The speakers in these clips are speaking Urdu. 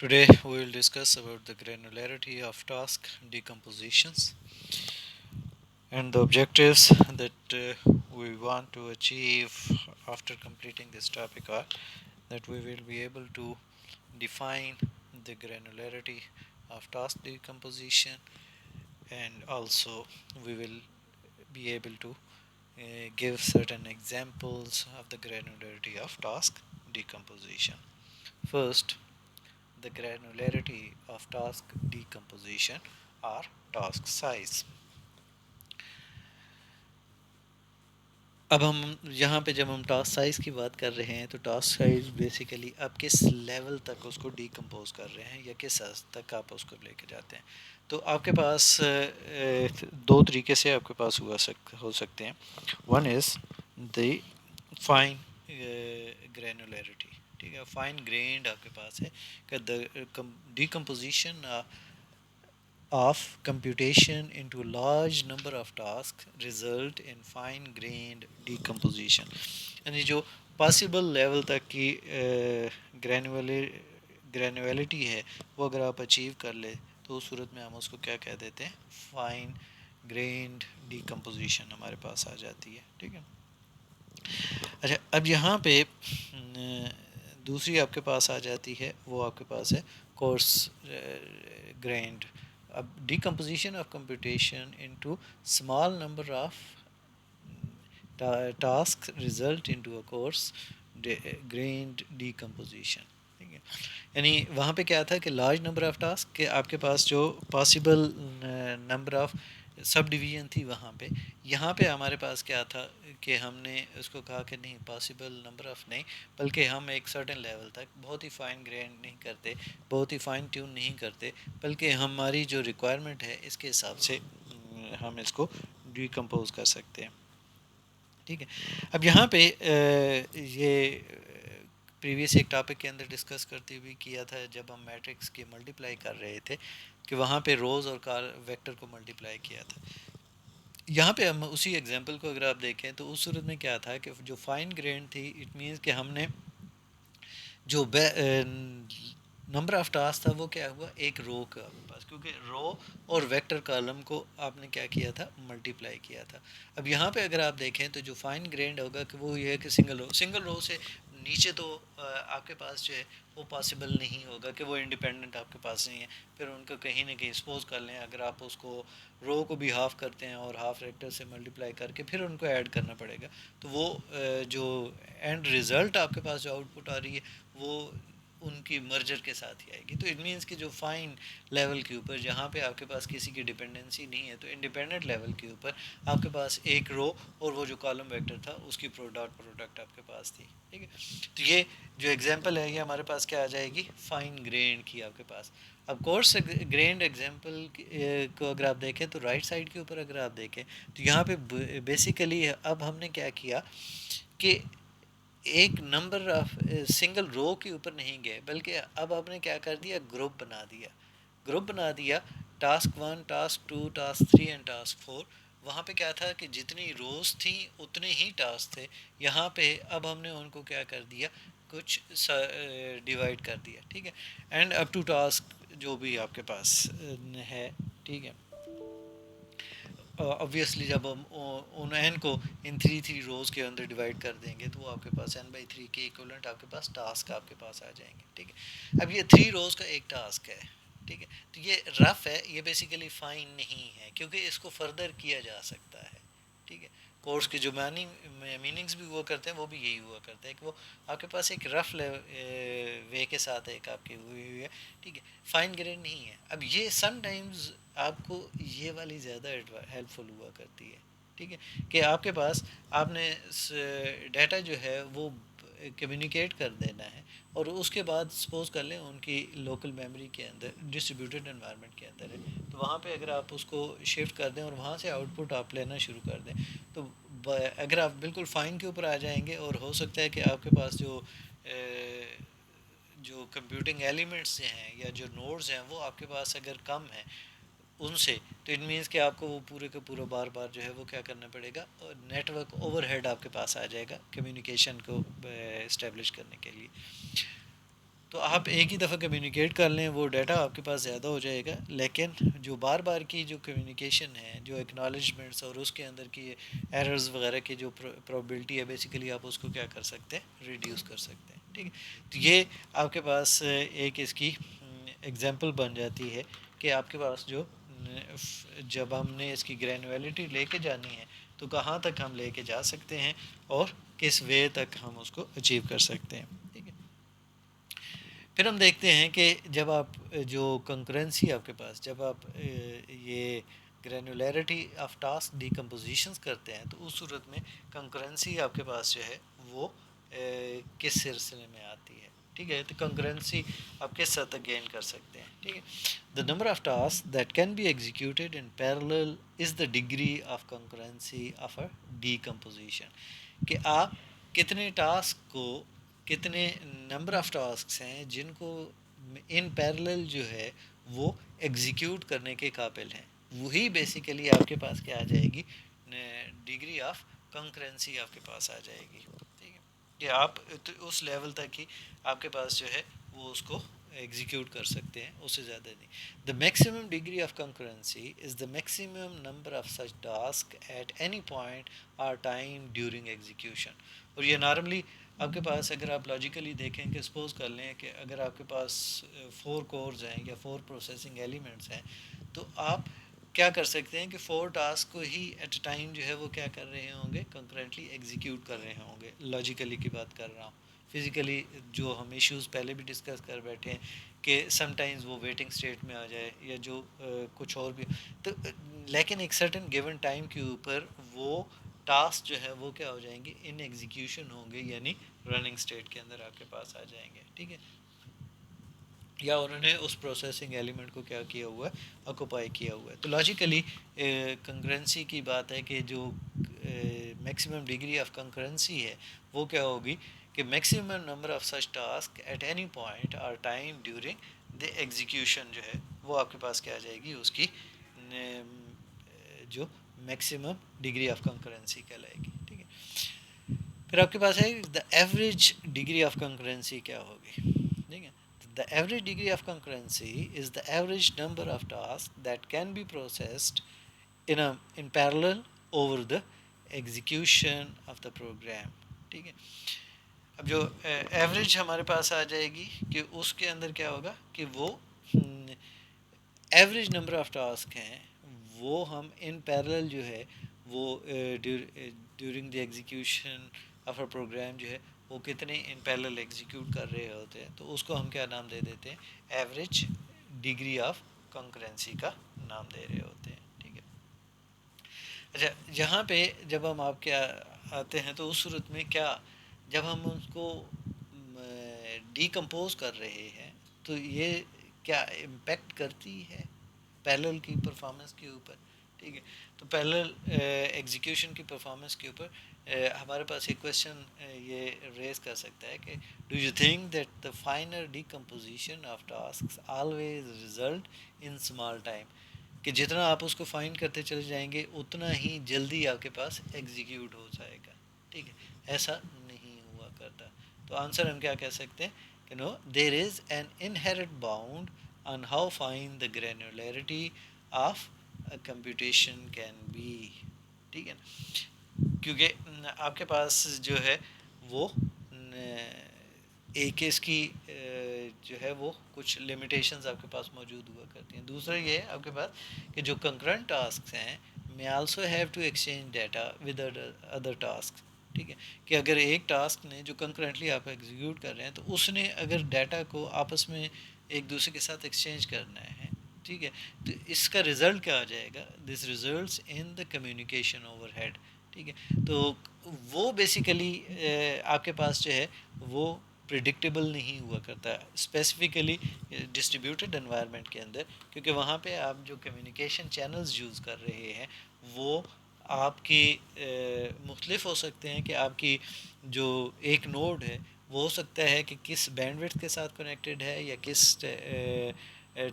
Today we will discuss about the granularity of task decompositions and the objectives that we want to achieve after completing this topic are that we will be able to define the granularity of task decomposition, and also we will be able to give certain examples of the granularity of task decomposition. First, the granularity of task decomposition or task size. اب ہم یہاں پہ جب ہم ٹاسک سائز کی بات کر رہے ہیں تو ٹاسک سائز بیسیکلی آپ کس لیول تک اس کو ڈیکمپوز کر رہے ہیں یا کس حد تک آپ اس کو لے کے جاتے ہیں. تو آپ کے پاس دو طریقے سے آپ کے پاس ہو سکتے ہیں. One is the fine granularity. ٹھیک ہے, فائن گرینڈ آپ کے پاس ہے کہ decomposition of computation into large number of tasks result in fine grained decomposition. یعنی جو پاسبل لیول تک کی گرینولیٹی ہے وہ اگر آپ اچیو کر لے تو اس صورت میں ہم اس کو کیا کہہ دیتے ہیں, فائن گرینڈ ڈیکمپوزیشن ہمارے پاس آ جاتی ہے. ٹھیک ہے. اچھا, اب یہاں پہ دوسری آپ کے پاس آ جاتی ہے, وہ آپ کے پاس ہے کورس گرینڈ. اب decomposition of computation into small number of task result into a course grand decomposition. ٹھیک ہے, یعنی وہاں پہ کیا تھا کہ لارج نمبر آف ٹاسک کہ آپ کے پاس جو possible number of sub division تھی وہاں پہ. یہاں پہ ہمارے پاس کیا تھا کہ ہم نے اس کو کہا کہ نہیں پاسبل نمبر آف نہیں, بلکہ ہم ایک سرٹن لیول تک بہت ہی فائن گرینڈ نہیں کرتے, بہت ہی فائن ٹیون نہیں کرتے, بلکہ ہماری جو ریکوائرمنٹ ہے اس کے حساب سے ہم اس کو ڈیکمپوز کر سکتے ہیں. ٹھیک ہے. اب یہاں پہ یہ پریویس ایک ٹاپک کے اندر ڈسکس کرتے ہوئے کیا تھا جب ہم میٹرکس کی ملٹیپلائی کر رہے تھے کہ وہاں پہ روز اور ویکٹر کو ملٹیپلائی کیا تھا. یہاں پہ ہم اسی ایگزامپل کو اگر آپ دیکھیں تو اس صورت میں کیا تھا کہ جو فائن گرینڈ تھی اٹ مینس کہ ہم نے جو نمبر آف ٹاسک تھا وہ کیا ہوا ایک رو کا پاس, کیونکہ رو اور ویکٹر کالم کو آپ نے کیا کیا تھا, ملٹیپلائی کیا تھا. اب یہاں پہ اگر آپ دیکھیں تو جو فائن گرینڈ ہوگا کہ وہ یہ ہے کہ سنگل رو سے نیچے تو آپ کے پاس جو ہے وہ پاسبل نہیں ہوگا کہ وہ انڈیپینڈنٹ آپ کے پاس نہیں ہے. پھر ان کو کہیں نہ کہیں سپوز کر لیں اگر آپ اس کو رو کو بھی ہاف کرتے ہیں اور ہاف ویکٹر سے ملٹیپلائی کر کے پھر ان کو ایڈ کرنا پڑے گا, تو وہ جو اینڈ ریزلٹ آپ کے پاس جو آؤٹ پٹ آ رہی ہے وہ ان کی مرجر کے ساتھ ہی آئے گی. تو اٹ مینس کہ جو فائن لیول کے اوپر جہاں پہ آپ کے پاس کسی کی ڈپینڈنسی نہیں ہے تو انڈیپینڈنٹ لیول کے اوپر آپ کے پاس ایک رو اور وہ جو کالم ویکٹر تھا اس کی پروڈکٹ آپ کے پاس تھی. ٹھیک ہے. تو یہ جو ایگزامپل ہے یہ ہمارے پاس کیا آ جائے گی, فائن گرینڈ کی آپ کے پاس. اب کورس گرینڈ ایگزامپل کو اگر آپ دیکھیں تو رائٹ سائڈ کے اوپر اگر آپ دیکھیں تو یہاں پہ بیسیکلی اب ہم نے کیا کیا کہ ایک نمبر آف سنگل رو کے اوپر نہیں گئے, بلکہ اب آپ نے کیا کر دیا, گروپ بنا دیا task 1 task 2 task 3 and task 4. وہاں پہ کیا تھا کہ جتنی روز تھیں اتنے ہی ٹاسک تھے. یہاں پہ اب ہم نے ان کو کیا کر دیا, کچھ ڈیوائڈ کر دیا. ٹھیک ہے, اینڈ اپ ٹو ٹاسک جو بھی آپ کے پاس ہے. ٹھیک ہے. obviously جب ہم ان این کو ان 3 روز کے اندر ڈیوائڈ کر دیں گے تو وہ آپ کے پاس n/3 کے ایکولنٹ آپ کے پاس ٹاسک آپ کے پاس آ جائیں گے. ٹھیک ہے. اب یہ 3 روز کا ایک ٹاسک ہے. ٹھیک ہے. تو یہ رف ہے, یہ بیسیکلی فائن نہیں ہے کیونکہ اس کو فردر کیا جا سکتا ہے. ٹھیک ہے. کورس کے جو میننگز بھی ہوا کرتے ہیں وہ بھی یہی ہوا کرتا ہے کہ وہ آپ کے پاس ایک رف وے کے ساتھ ایک آپ کی ہوئی ہے. ٹھیک ہے. فائن گرین نہیں ہے. اب یہ سم ٹائمز آپ کو یہ والی زیادہ ہیلپ فل ہوا کرتی ہے. ٹھیک ہے, کہ آپ کے پاس آپ نے ڈیٹا جو ہے وہ کمیونیکیٹ کر دینا ہے اور اس کے بعد سپوز کر لیں ان کی لوکل میموری کے اندر ڈسٹریبیوٹیڈ انوائرمنٹ کے اندر ہے, تو وہاں پہ اگر آپ اس کو شفٹ کر دیں اور وہاں سے آؤٹ پٹ آپ لینا شروع کر دیں تو اگر آپ بالکل فائن کے اوپر آ جائیں گے اور ہو سکتا ہے کہ آپ کے پاس جو کمپیوٹنگ ایلیمنٹس ہیں یا جو نوڈز ہیں وہ آپ کے پاس اگر کم ہیں ان سے, تو اٹ مینس کہ آپ کو وہ پورے کا پورا بار بار جو ہے وہ کیا کرنا پڑے گا, نیٹ ورک اوور ہیڈ آپ کے پاس آ جائے گا کمیونیکیشن کو اسٹیبلش کرنے کے لیے. تو آپ ایک ہی دفعہ کمیونیکیٹ کر لیں وہ ڈیٹا آپ کے پاس زیادہ ہو جائے گا، لیکن جو بار بار کی جو کمیونیکیشن ہے، جو اکنالجمنٹس اور اس کے اندر کی ایررز وغیرہ کی جو پروبیلٹی ہے، بیسیکلی آپ اس کو کیا کر سکتے ہیں، ریڈیوس کر سکتے ہیں. ٹھیک ہے، تو یہ آپ کے پاس ایک اس کی ایگزامپل بن جاتی ہے کہ آپ کے پاس جو جب ہم نے اس کی گرینولیٹی لے کے جانی ہے تو کہاں تک ہم لے کے جا سکتے ہیں اور کس وے تک ہم اس کو اچیو کر سکتے ہیں. ٹھیک ہے، پھر ہم دیکھتے ہیں کہ جب آپ جو کنکرنسی آپ کے پاس، جب آپ یہ گرینولیرٹی آف ٹاسک ڈیکمپوزیشنز کرتے ہیں تو اس صورت میں کنکرنسی آپ کے پاس جو ہے وہ کس سلسلے میں آتی ہے. ٹھیک ہے، تو کنکرنسی آپ کس حد تک گین کر سکتے ہیں. ٹھیک ہے، the number of task that can be executed in parallel is the degree of concurrency of a decomposition, کہ آپ کتنے ٹاسک کو، کتنے نمبر آف ٹاسکس ہیں جن کو ان پیرلل جو ہے وہ ایگزیکیوٹ کرنے کے قابل ہیں، وہی بیسیکلی آپ کے پاس کیا آ جائے گی، ڈگری آف کنکرنسی آپ کے پاس آ جائے گی. ٹھیک ہے، کہ آپ اس لیول تک ہی آپ کے پاس جو ہے وہ اس کو ایگزیکیوٹ کر سکتے ہیں، اس سے زیادہ نہیں. The maximum degree of concurrency is the maximum number of such task at any point or time during execution. اور یہ نارملی آپ کے پاس اگر آپ لاجیکلی دیکھیں کہ سپوز کر لیں کہ اگر آپ کے پاس 4 کورز ہیں یا 4 پروسیسنگ ایلیمنٹس ہیں، تو آپ کیا کر سکتے ہیں کہ 4 ٹاسک کو ہی ایٹ اے ٹائم جو ہے وہ کیا کر رہے ہوں گے، کنکرنٹلی ایگزیکیوٹ کر رہے ہوں گے. لاجیکلی کی بات کر رہا ہوں، فزیکلی جو ہم ایشوز پہلے بھی ڈسکس کر بیٹھے ہیں کہ سم ٹائمز وہ ویٹنگ اسٹیٹ میں آ جائے یا جو کچھ اور بھی تو، لیکن ایک سرٹن گیون ٹائم کے اوپر وہ ٹاسک جو ہے وہ کیا ہو جائیں گے، ان ایگزیکیوشن ہوں گے، یعنی رننگ اسٹیٹ کے اندر آپ کے پاس آ جائیں گے. ٹھیک ہے، یا انہوں نے اس پروسیسنگ ایلیمنٹ کو کیا کیا ہوا ہے، آکوپائی کیا ہوا ہے. تو لاجیکلی کنکرنسی کی بات ہے کہ جو میکسیمم ڈگری آف کنکرنسی ہے وہ کیا ہوگی کہ maximum number of such task at any point or time during the execution جو ہے وہ آپ کے پاس کیا آ جائے گی، اس کی جو میکسیمم ڈگری آف کنکرنسی کہلائے گی. ٹھیک ہے، پھر آپ کے پاس ہے the average degree of concurrency کیا ہوگی. ٹھیک ہے، the average degree of concurrency is the average number of tasks that can be processed in parallel over the execution of the program. ٹھیک ہے، اب جو ایوریج ہمارے پاس آ جائے گی کہ اس کے اندر کیا ہوگا کہ وہ ایوریج نمبر آف ٹاسک ہیں وہ ہم ان پیرلل جو ہے وہ during the execution of a program جو ہے وہ کتنے ان پیرلل ایگزیکیوٹ کر رہے ہوتے ہیں، تو اس کو ہم کیا نام دے دیتے ہیں، ایوریج ڈگری آف کنکرنسی کا نام دے رہے ہوتے ہیں. ٹھیک ہے، اچھا یہاں پہ جب ہم آپ کیا آتے ہیں تو اس صورت میں کیا، جب ہم اس کو ڈیکمپوز کر رہے ہیں تو یہ کیا امپیکٹ کرتی ہے پیرلل کی پرفارمنس کے اوپر. ٹھیک ہے، تو پیرلل ایگزیکیوشن کی پرفارمنس کے اوپر ہمارے پاس ایک کویشچن یہ ریز کر سکتا ہے کہ do you think that the final decomposition of tasks always result in small time, کہ جتنا آپ اس کو فائنڈ کرتے چلے جائیں گے اتنا ہی جلدی آپ کے پاس ایگزیکیوٹ ہو جائے گا. ٹھیک ہے، ایسا نہیں ہوا کرتا. تو آنسر ہم کیا کہہ سکتے ہیں کہ no there is an inherent bound on how fine the granularity of a computation can be. ٹھیک ہے نا، کیونکہ آپ کے پاس جو ہے وہ ایک اس کی جو ہے وہ کچھ لمیٹیشنز آپ کے پاس موجود ہوا کرتی ہیں. دوسرا یہ ہے آپ کے پاس کہ جو کنکرنٹ ٹاسکس ہیں may also have to exchange data with other tasks. ٹھیک ہے، کہ اگر ایک ٹاسک نے جو کنکرنٹلی آپ ایگزیکیوٹ کر رہے ہیں تو اس نے اگر ڈیٹا کو آپس میں ایک دوسرے کے ساتھ ایکسچینج کرنا ہے، ٹھیک ہے، تو اس کا رزلٹ کیا آ جائے گا، this results in the communication overhead. ٹھیک ہے، تو وہ بیسیکلی آپ کے پاس جو ہے وہ پریڈکٹیبل نہیں ہوا کرتا اسپیسیفکلی ڈسٹریبیوٹیڈ انوائرمنٹ کے اندر، کیونکہ وہاں پہ آپ جو کمیونیکیشن چینلز یوز کر رہے ہیں وہ آپ کی مختلف ہو سکتے ہیں. کہ آپ کی جو ایک نوڈ ہے وہ ہو سکتا ہے کہ کس بینڈ وڈتھ کے ساتھ کنیکٹڈ ہے یا کس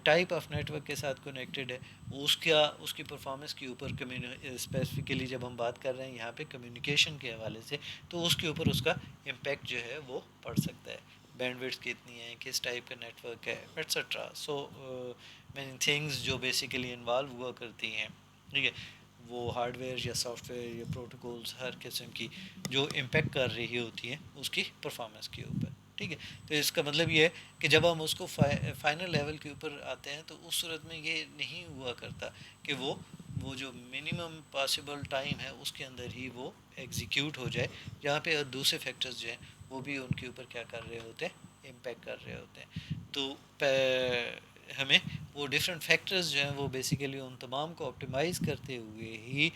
ٹائپ آف نیٹ ورک کے ساتھ کنیکٹڈ ہے، اس کی پرفارمنس کے اوپر اسپیسیفکلی جب ہم بات کر رہے ہیں یہاں پہ کمیونیکیشن کے حوالے سے، تو اس کے اوپر اس کا امپیکٹ جو ہے وہ پڑ سکتا ہے. بینڈ وڈتھ کتنی ہے، کس ٹائپ کا نیٹ ورک ہے ایٹسٹرا. سو مینی تھنگس جو بیسیکلی انوالو ہوا کرتی ہیں، ٹھیک ہے، وہ ہارڈ ویئر یا سافٹ ویئر یا پروٹوکولز ہر قسم کی جو امپیکٹ کر رہی ہوتی ہیں اس کی پرفارمنس کے اوپر. ٹھیک ہے، تو اس کا مطلب یہ ہے کہ جب ہم اس کو فائنل لیول کے اوپر آتے ہیں تو اس صورت میں یہ نہیں ہوا کرتا کہ وہ جو منیمم پاسبل ٹائم ہے اس کے اندر ہی وہ ایگزیکیوٹ ہو جائے، جہاں پہ دوسرے فیکٹرز جو ہیں وہ بھی ان کے اوپر کیا کر رہے ہوتے ہیں، امپیکٹ کر رہے ہوتے ہیں. تو ہمیں وہ ڈفرینٹ فیکٹرز جو ہیں وہ بیسیکلی ان تمام کو آپٹیمائز کرتے ہوئے ہی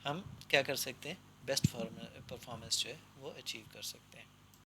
ہم کیا کر سکتے ہیں، بیسٹ پرفارمنس جو ہے وہ اچیو کر سکتے ہیں.